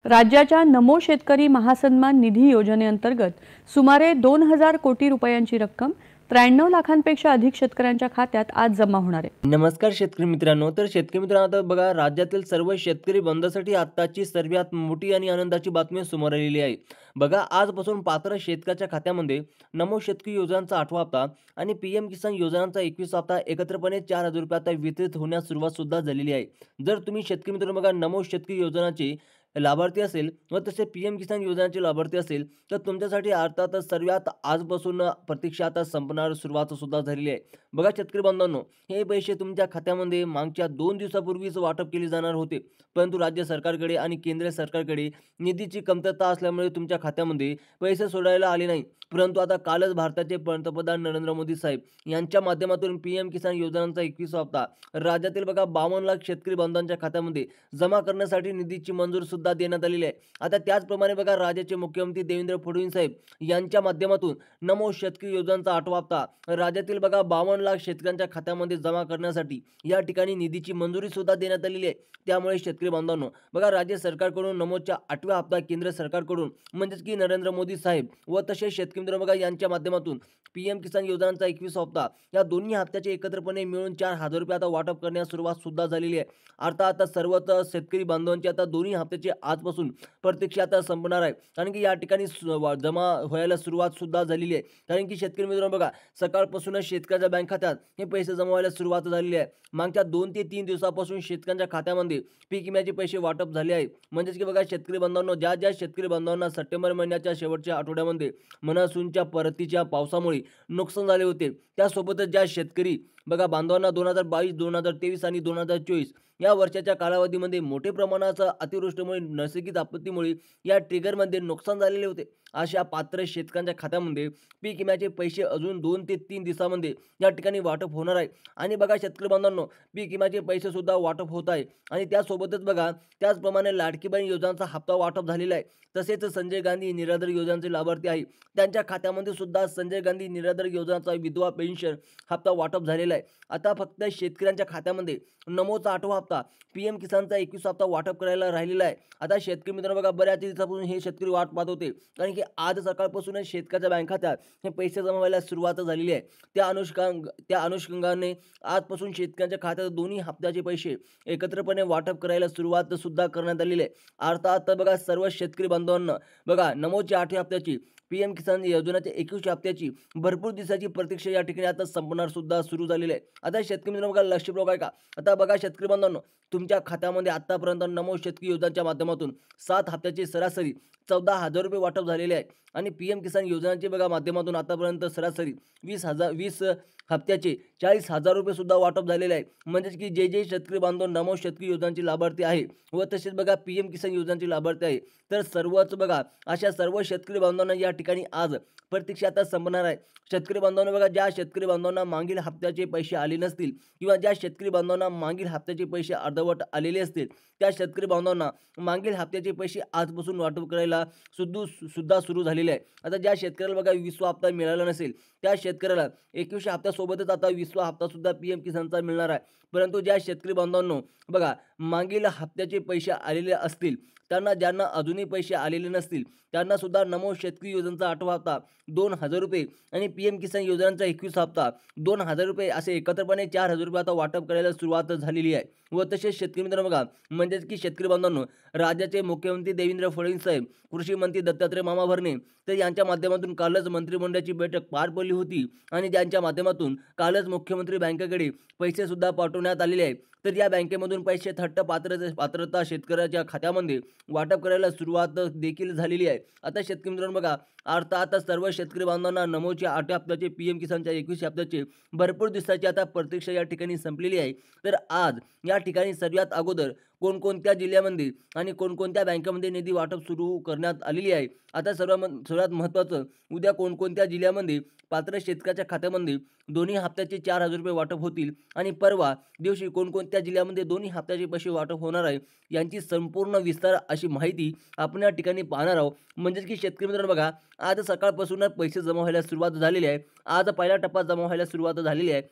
राज्याच्या नमो शेतकरी महासन्मान निधी योजनेअंतर्गत सुमारे 2,000 कोटी रुपयांची रक्कम 93 लाखांपेक्षा अधिक शेतकऱ्यांच्या खात्यात आज जमा होणार आहे। नमस्कार शेतकरी मित्रांनो, तर शेतकरी मित्रांनो, आता बघा राज्यातील सर्व शेतकरी बंधूंसाठी आत्ताची सर्वात मोठी आणि आनंदाची बातमी समोर आलेली आहे। बघा, आजपासून पात्र शेतकऱ्याच्या खात्यामध्ये नमो शेतकरी योजनांचा 8वा हप्ता आणि पीएम किसान योजनांचा 21वा हप्ता एकत्रपणे 4,000 रुपये आता वितरित होण्यास सुरुवात सुद्धा झालेली आहे। जर तुम्ही शेतकरी मित्रांनो बघा नमो शेतकरी योजनाचे लाभार्थी असेल व तसे पीएम किसान योजनेचे लाभार्थी असेल तर तुमच्यासाठी अर्थातच सर्वात आजपासून प्रतीक्षा आता संपणार सुरुवात सुद्धा झालेली आहे। बघा शेतकरी बांधवांनो, हे पैसे तुमच्या खात्यामध्ये मागच्या 2 दिवसापूर्वीच वाटप केले जाणार होते, परंतु राज्य सरकारकडे आणि केंद्र सरकारकडे निधीची कमतरता असल्यामुळे तुमच्या खात्यामध्ये पैसे सोडायला आले नाही। परंतु आता कालच भारताचे पंतप्रधान नरेंद्र मोदी साहेब यांच्या माध्यमातून पीएम किसान योजनांचा 21वा हप्ता राज्यातील बघा 52 लाख शेतकरी बांधवांच्या खात्यामध्ये जमा करण्यासाठी निधीची मंजूर सुद्धा देण्यात आलेली आहे। आता त्याचप्रमाणे बघा राज्याचे मुख्यमंत्री देवेंद्र फडणवीस साहेब यांच्या माध्यमातून नमो शेतकरी योजनांचा 8वा हप्ता राज्यातील बघा 52 लाख शेतकऱ्यांच्या खात्यामध्ये जमा करण्यासाठी या ठिकाणी निधीची मंजुरी सुद्धा देण्यात आलेली आहे। त्यामुळे शेतकरी बांधवांनो बघा, राज्य सरकारकडून नमोच्या 8व्या हप्ता केंद्र सरकारकडून म्हणजेच की नरेंद्र मोदी साहेब व तसेच शेतकरी मित्र बघा यांच्या माध्यमातून पीएम किसान योजनांचा 21वा हप्ता या दोन्ही हप्त्याचे एकत्रितपणे मिळून 4,000 रुपये आता वाटप करण्यास सुरुवात सुद्धा झालेली आहे। अर्थात आता सर्वच शेतकरी बांधवांची आता दोन्ही हप्त्याचे आजपासून प्रतीक्षा आता संपणार आहे, कारण की या ठिकाणी जमा व्हायला सुरुवात सुद्धा झालेली आहे। कारण की शेतकरी मित्रांनो बघा, सकाळपासूनच शेतकऱ्याच्या बँक खात्यात हे पैसे जमा व्हायला सुरुवात झालेली आहे। मागच्या 2 ते 3 दिवसापासून शेतकऱ्यांच्या खात्यामध्ये पीक विम्याचे पैसे वाटप झाले आहे। म्हणजेच की बघा शेतकरी बांधवांनो, ज्या शेतकरी बांधवांना सप्टेंबर महिन्याच्या शेवटच्या आठवड्यामध्ये मान्सूनच्या परतीच्या पावसामुळे नुकसान झाले होते, त्यासोबतच ज्या शेतकरी बघा बांधवांना 2022, 2023 आणि 2024 या वर्षाच्या कालावधीमध्ये मोठ्या प्रमाणाचा अतिवृष्टीमुळे नैसर्गिक आपत्तीमुळे या ट्रिगरमध्ये नुकसान झालेले होते, अशा पात्र शेतकऱ्यांच्या खात्यामध्ये पीक विम्याचे पैसे अजून 2 ते 3 दिवसामध्ये या ठिकाणी वाटप होणार आहे। आणि बघा शेतकरी बांधवांनो, पीक विम्याचे पैसे सुद्धा वाटप होत आहे आणि त्यासोबतच बघा त्याचप्रमाणे लाडकी बहीण योजनांचा हप्ता वाटप झालेला आहे। तसेच संजय गांधी निराधार योजनेचे लाभार्थी आहे त्यांच्या खात्यामध्ये सुद्धा संजय गांधी निराधार योजनाचा विधवा पेन्शन हप्ता वाटप झालेला आहे। आता फक्त शेतकऱ्यांच्या खात्यामध्ये नमोचा 8वा हप्ता पीएम किसानचा 21वा हप्ता वाटप करायला राहिलेला आहे। आता शेतकरी मित्रांनो बघा, बऱ्याच दिवसापासून हे शेतकरी वाट पाहत होते, कारण की आज सकाळपासूनच शेतकऱ्याच्या बँक खात्यात हे पैसे जमा व्हायला सुरुवात झालेली आहे। त्या अनुषंगाने आजपासून शेतकऱ्यांच्या खात्यात दोन्ही हप्त्याचे पैसे एकत्रपणे वाटप करायला सुरुवात सुद्धा करण्यात आलेली आहे। अर्थात बघा सर्व शेतकरी बांधवांना बघा नमोच्या 8व्या हप्त्याची पीएम किसान योजनेच्या 21व्या हप्त्याची भरपूर दिवसाची प्रतीक्षा या ठिकाणी आता संपणार सुद्धा सुरू झालेली आहे। आता शेतकरी मित्रांनो बघा लक्षपूर्वक आहे का, आता बघा शेतकरी बांधवांनो, तुमच्या खात्यामध्ये आतापर्यंत नमो शेतकरी योजनांच्या माध्यमातून 7 हप्त्याचे सरासरी 14,000 रुपये वाटप झालेले आहे आणि पीएम किसान योजनांचे बघा माध्यमातून आतापर्यंत सरासरी 20 हप्त्याचे 40,000 रुपये सुद्धा वाटप झालेले आहे। म्हणजेच की जे शेतकरी बांधव नमो शेतकरी योजनांचे लाभार्थी आहे व तसेच बघा पीएम किसान योजनांचे लाभार्थी आहे, तर सर्वच बघा अशा सर्व शेतकरी बांधवांना या ठिकाणी आज प्रतीक्षा आता संपणार आहे। शेतकरी बांधवांना बघा, ज्या शेतकरी बांधवांना मागील हप्त्याचे पैसे आले नसतील किंवा ज्या शेतकरी बांधवांना मागील हप्त्याचे पैसे अर्धवट आलेले असतील, त्या शेतकरी बांधवांना मागील हप्त्याचे पैसे आजपासून वाटप करायला सुद्धा सुरू झालेले आहे। आता ज्या शेतकऱ्याला बघा 20वा हप्ता मिळाला नसेल, त्या शेतकऱ्याला 21व्या हप्त्यासोबतच आता 20वा हप्ता सुद्धा पीएम किसानचा मिळणार आहे। परंतु ज्या शेतकरी बांधवांनो बघा मागील हप्त्याचे पैसे आलेले असतील, ज्यांना अजूनही पैसे आलेले नसतील, त्यांना सुद्धा नमो शेतकरी योजनेचा 8वा हप्ता 2,000 रुपये आणि पीएम किसान योजनांचा 21वा हप्ता 2,000 रुपये असे एकत्रपणे 4,000 रुपये आता वाटप करायला सुरुवात झालेली आहे। व तसेच शेतकरी मित्रांनो बघा, म्हणजेच की शेतकरी बांधवांनो, राज्याचे मुख्यमंत्री देवेंद्र फडणवीस साहेब, कृषी मंत्री दत्तात्रय मामा भरणे तर यांच्या माध्यमातून कालच मंत्रिमंडळाची बैठक पार पडली होती आणि त्यांच्या माध्यमातून कालच मुख्यमंत्री बँकेकडे पैसे सुद्धा पाठवण्यात आलेले आहेत। तर या बँकेमधून पैसे थट्ट पात्रता शेतकऱ्याच्या खात्यामध्ये वाटप करायला सुरुवात देखील झालेली आहे। आता शेतकरी मित्रांनो बघा, अर्थात सर्व शेतकरी बांधवांना नमोच्या 8व्या हप्त्याचे पीएम किसानच्या 21व्या हप्त्याचे भरपूर दिवसाची आता प्रतीक्षा या ठिकाणी संपलेली आहे। तर आज या ठिकाणी सर्वात अगोदर कोणकोणत्या जिल्ह्यामध्ये आणि कोणकोणत्या बँकेमध्ये निधी वाटप सुरू करण्यात आलेली आहे। आता सर्वात महत्त्वाचं, उद्या कोणकोणत्या जिल्ह्यामध्ये पात्र शेतकऱ्याच्या खात्यामध्ये दोन्ही हप्त्याचे 4,000 रुपये वाटप होतील आणि परवा दिवशी कोणकोणत्या जिल्ह्यामध्ये दोन्ही हप्त्याचे पैसे वाटप होणार आहे, यांची संपूर्ण विस्तार अशी माहिती आपण या ठिकाणी पाहणार आहोत। म्हणजेच की शेतकरी मित्रांनो बघा, आज सकाळपासूनच पैसे जमा व्हायला सुरुवात झालेली आहे। आज पहिला टप्पा जमा व्हायला सुरुवात झालेली आहे।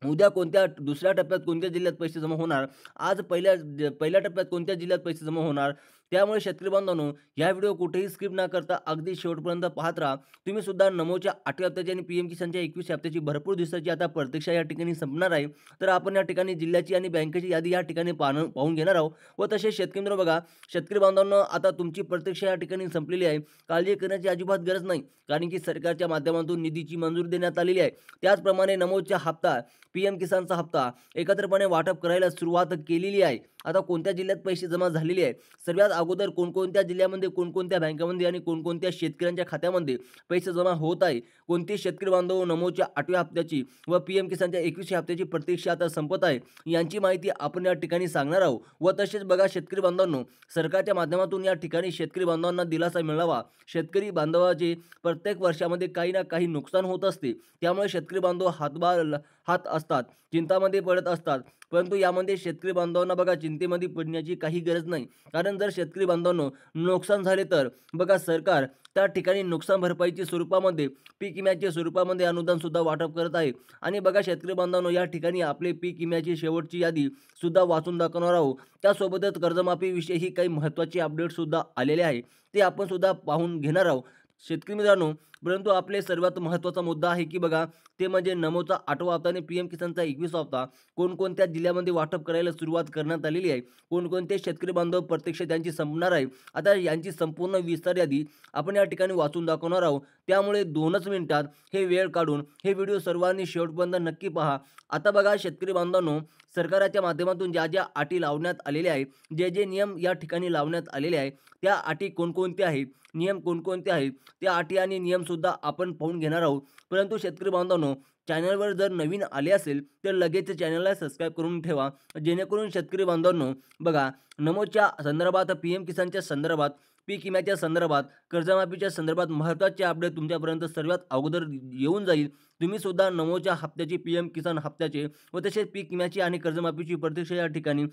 उद्या कोणत्या दुसऱ्या टप्प्यात कोणत्या जिल्ह्यात पैसे जमा होणार, आज पहिल्या टप्प्यात कोणत्या जिल्ह्यात पैसे जमा होणार, त्यामुळे शेतकरी बांधवांनो, या व्हिडिओ कुठेही स्किप न करता अगदी शेवटपर्यंत पाहत राहा. तुम्ही सुद्धा नमोच्या 8व्या हप्त्याची आणि पीएम किसानच्या 21व्या हप्त्याची भरपूर दिवसाची आता प्रतीक्षा या ठिकाणी संपणार आहे. तर आपण या ठिकाणी जिल्ह्याची आणि बँकेची यादी या ठिकाणी पाहून घेणार आहोत. व तसेच शेतकरी मित्रांनो बघा, शेतकरी बांधवांनो, आता तुमची प्रतीक्षा या ठिकाणी संपलेली आहे. काळजी करण्याची अजिबात गरज नाही, कारण की सरकारच्या माध्यमातून निधीची मंजुरी देण्यात आलेली आहे. त्याचप्रमाणे नमोचा हप्ता, पीएम किसानचा हप्ता एकत्रितपणे वाटप करायला सुरुवात केलेली आहे. आता कोणत्या जिल्ह्यात पैसे जमा झालेले आहे, सर्वात अगोदर कोणकोणत्या जिल्ह्यामध्ये, कोणकोणत्या बँकांमध्ये आणि कोणकोणत्या शेतकऱ्यांच्या खात्यामध्ये पैसे जमा होत आहे, कोणते शेतकरी बांधव नमोच्या 8व्या हप्त्याची व पीएम किसानच्या 21व्या हप्त्याची प्रतीक्षा आता संपत आहे, यांची माहिती आपण या ठिकाणी सांगणार आहोत. व तसेच बघा शेतकरी बांधवांनो, सरकारच्या माध्यमातून या ठिकाणी शेतकरी बांधवांना दिलासा मिळावा. शेतकरी बांधवाचे प्रत्येक वर्षामध्ये काही ना काही नुकसान होत असते. त्यामुळे शेतकरी बांधव हात असतात, चिंतामध्ये पडत असतात. परंतु यामध्ये शेतकरी बांधवांना बघा चिंतेमध्ये पडण्याची काही गरज नाही, कारण जर शेतकरी बांधवांनो नुकसान झाले तर बघा सरकार त्या ठिकाणी नुकसान भरपाईच्या स्वरूपामध्ये, पीक विम्याच्या स्वरूपामध्ये अनुदान सुद्धा वाटप करत आहे. आणि बघा शेतकरी बांधवांनो, या ठिकाणी आपले पीक विम्याची शेवटची यादी सुद्धा वाचून दाखवणार आहोत. त्यासोबतच कर्जमाफीविषयी काही महत्त्वाचे अपडेट सुद्धा आलेले आहे, ते आपण सुद्धा पाहून घेणार आहोत शेतकरी मित्रांनो. परंतु आपले सर्वात महत्त्वाचा मुद्दा आहे की बघा, ते म्हणजे नमोचा 8वा हप्ता आणि पीएम किसानचा 21वा हप्ता कोणकोणत्या जिल्ह्यामध्ये वाटप करायला सुरुवात करण्यात आलेली आहे, कोणकोणते शेतकरी बांधव प्रत्यक्ष त्यांची संपणार आहे. आता यांची संपूर्ण विस्तार यादी आपण या ठिकाणी वाचून दाखवणार आहोत. त्यामुळे 2च मिनिटात हे वेळ काढून हे व्हिडिओ सर्वांनी शेवटपर्यंत नक्की पहा. आता बघा शेतकरी बांधवांनो, सरकारच्या माध्यमातून ज्या ज्या अटी लावण्यात आलेल्या आहेत, जे जे नियम या ठिकाणी लावण्यात आलेले आहेत, त्या अटी कोणकोणत्या आहेत, नियम कोणकोणते आहेत, त्या अटी आणि नियमसुद्धा आपण पाहून घेणार आहोत. परंतु शेतकरी बांधवांनो, चॅनलवर जर नवीन आले असेल तर लगेच चॅनलला सबस्क्राईब करून ठेवा, जेणेकरून शेतकरी बांधवांनो बघा, नमोच्या संदर्भात, पीएम किसानच्या संदर्भात, पीक विम्याच्या संदर्भात, कर्जमाफीच्या संदर्भात महत्त्वाचे अपडेट तुमच्यापर्यंत सर्वात अगोदर येऊन जाईल. तुम्ही सुद्धा नमोच्या हप्त्याची, पीएम किसान हप्त्याचे व तसेच पीक विम्याची आणि कर्जमाफीची प्रतीक्षा या ठिकाणी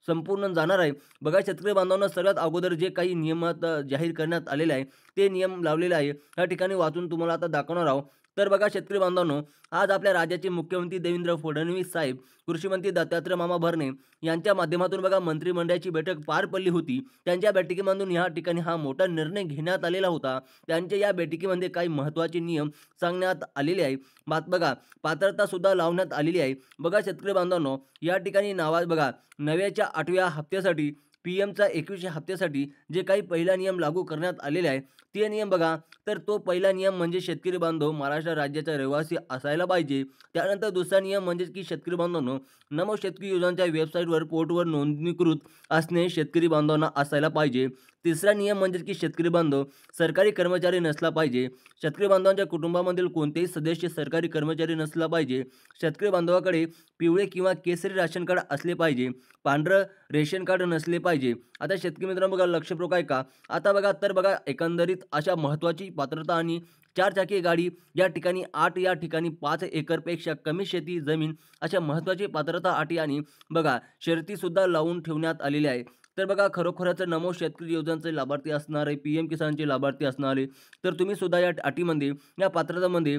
संपूर्ण जाणार आहे. बघा शेतकरी बांधवांना सर्वात अगोदर जे काही नियमात जाहीर करण्यात आलेले आहे, ते नियम लावलेले आहे या ठिकाणी वाचून तुम्हाला आता दाखवणार आहोत. तर बघा शेतकरी बांधवांनो, आज आपल्या राज्याचे मुख्यमंत्री देवेंद्र फडणवीस साहेब, कृषीमंत्री दत्तात्रय मामा भरणे यांच्या माध्यमातून बघा मंत्रिमंडळाची बैठक पार पडली होती. त्यांच्या बैठकीमधून या ठिकाणी हा मोठा निर्णय घेण्यात आलेला होता. त्यांच्या या बैठकीमध्ये काही महत्त्वाचे नियम सांगण्यात आलेले आहे. बघा पात्रता सुद्धा लावण्यात आलेली आहे. बघा शेतकरी बांधवांनो, या ठिकाणी बघा नव्याच्या 8व्या हप्त्यासाठी, पीएमचा 21व्या हप्त्यासाठी जे काही पहिला नियम लागू करण्यात आलेले आहे, ते नियम बघा. तर तो पहिला नियम म्हणजे शेतकरी बांधव महाराष्ट्र राज्याचा रहिवासी असायला पाहिजे. त्यानंतर दुसरा नियम म्हणजे की शेतकरी बांधवांनो, नमो शेतकरी योजनांच्या वेबसाईटवर, पोर्टलवर नोंदणीकृत असणे शेतकरी बांधवांना असायला पाहिजे. तिसरा नियम म्हणजे की शेतकरी बांधव सरकारी कर्मचारी नसला पाहिजे. शेतकरी बांधवांच्या कुटुंबामधील कोणतेही सदस्य सरकारी कर्मचारी नसला पाहिजे. शेतकरी बांधवाकडे पिवळे किंवा केसरी राशन कार्ड असले पाहिजे. पांढरं रेशन कार्ड नसले पाहिजे. आता शेतकरी मित्रांनो बघा, लक्षपूर्वक ऐका. आता बघा, तर बघा एकंदरीत अशा महत्त्वाची पात्रता आणि 4 चाकी गाडी या ठिकाणी 8, या ठिकाणी 5 एकरपेक्षा कमी शेती जमीन, अशा महत्त्वाची पात्रता अटी आणि बघा शर्तीसुद्धा लावून ठेवण्यात आलेल्या आहे. तर बघा खरोखरच नमो शेतकरी योजनांचे लाभार्थी असणारे, पीएम किसानचे लाभार्थी असणारे, तर तुम्ही सुद्धा या अटीमध्ये, या पात्रतामध्ये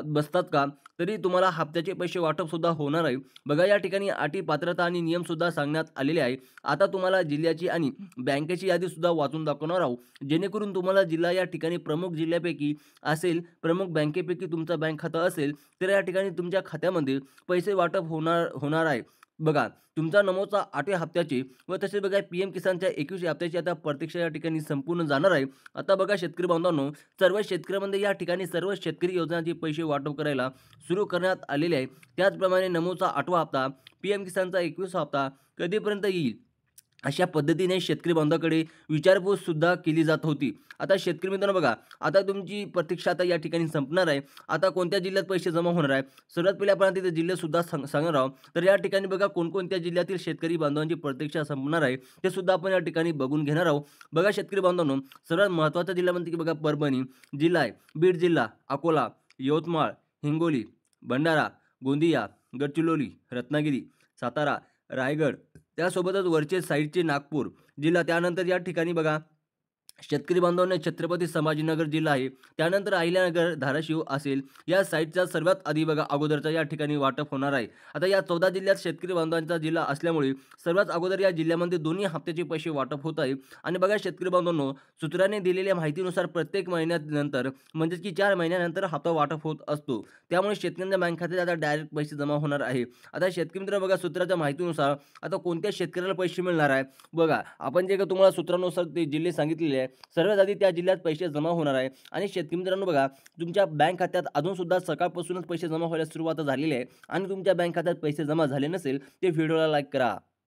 बसतात का? तरी तुम्हाला हप्त्याचे पैसे वाटप सुद्धा होणार आहे. बघा या ठिकाणी अटी, पात्रता आणि नियम सुद्धा सांगण्यात आलेले आहे. आता तुम्हाला जिल्ह्याची आणि बँकेची यादी सुद्धा वाचून दाखवणार आहोत, जेणेकरून तुम्हाला जिल्हा या ठिकाणी प्रमुख जिल्ह्यापैकी असेल, प्रमुख बँकेपैकी तुमचा बँक खाता असेल, तर या ठिकाणी तुमच्या खात्यामध्ये पैसे वाटप होणार आहे. बघा तुमचा नमोचा 8व्या हप्त्याची व तसेच बघा पीएम किसानच्या 21व्या हप्त्याची आता प्रतीक्षा या ठिकाणी संपूर्ण जाणार आहे. आता बघा शेतकरी बांधवांनो, सर्व शेतकऱ्यांमध्ये या ठिकाणी सर्व शेतकरी योजनांचे पैसे वाटप करायला सुरू करण्यात आलेले आहे. त्याचप्रमाणे नमोचा 8वा हप्ता, पीएम किसानचा 21वा हप्ता कधीपर्यंत येईल, अशा पद्धतीने शेतकरी बांधवाकडे विचारपूस सुद्धा केली जात होती. आता शेतकरी मित्रांनो बघा, आता तुमची प्रतीक्षा आता या ठिकाणी संपणार आहे. आता कोणत्या जिल्ह्यात पैसे जमा होणार आहे, सर्वात पहिल्या आपण तिथे जिल्हे सुद्धा सांगणार आहोत. तर या ठिकाणी बघा कोणकोणत्या जिल्ह्यातील शेतकरी बांधवांची प्रतीक्षा संपणार आहे, ते सुद्धा आपण या ठिकाणी बघून घेणार आहोत. बघा शेतकरी बांधवांनो, सर्वात महत्त्वाचा जिल्हा म्हणजे की बघा परभणी जिल्हा आहे, बीड जिल्हा, अकोला, यवतमाळ, हिंगोली, भंडारा, गोंदिया, गडचिरोली, रत्नागिरी, सातारा, रायगड, त्यासोबतच वरचे साईडचे नागपूर जिल्हा, त्यानंतर या ठिकाणी बघा शेतकरी बांधवांनो, छत्रपती संभाजीनगर जिल्हा आहे, त्यानंतर अहिल्यानगर, धाराशिव असेल, या साईटचा सर्वात आधी बघा अगोदरचा या ठिकाणी वाटप होणार आहे. आता या 14 जिल्ह्यात शेतकरी बांधवांचा जिल्हा असल्यामुळे सर्वात अगोदर या जिल्ह्यामध्ये दोन्ही हप्त्याचे पैसे वाटप होत आहे. आणि बघा शेतकरी बांधवांनो, सूत्रांनी दिलेल्या माहितीनुसार प्रत्येक महिन्यानंतर म्हणजेच की 4 महिन्यानंतर हप्ता वाटप होत असतो. त्यामुळे शेतकऱ्यांच्या बँक खात्यात आता डायरेक्ट पैसे जमा होणार आहे. आता शेतकरी मित्र बघा, सूत्राच्या माहितीनुसार आता कोणत्या शेतकऱ्याला पैसे मिळणार आहे बघा, आपण जे का तुम्हाला सूत्रानुसार ते जिल्हे सांगितलेले आहे, सर्वात आधी त्या जिल्ह्यात पैसे जमा होणार आहे. आणि शेतकरी मित्रांनो बघा, तुमच्या बँक खात्यात अजून सुद्धा सकाळपासूनच पैसे जमा व्हायला सुरुवात झालेली आहे आणि तुमच्या बँक खात्यात पैसे जमा झाले नसेल ते व्हिडिओला लाईक करा.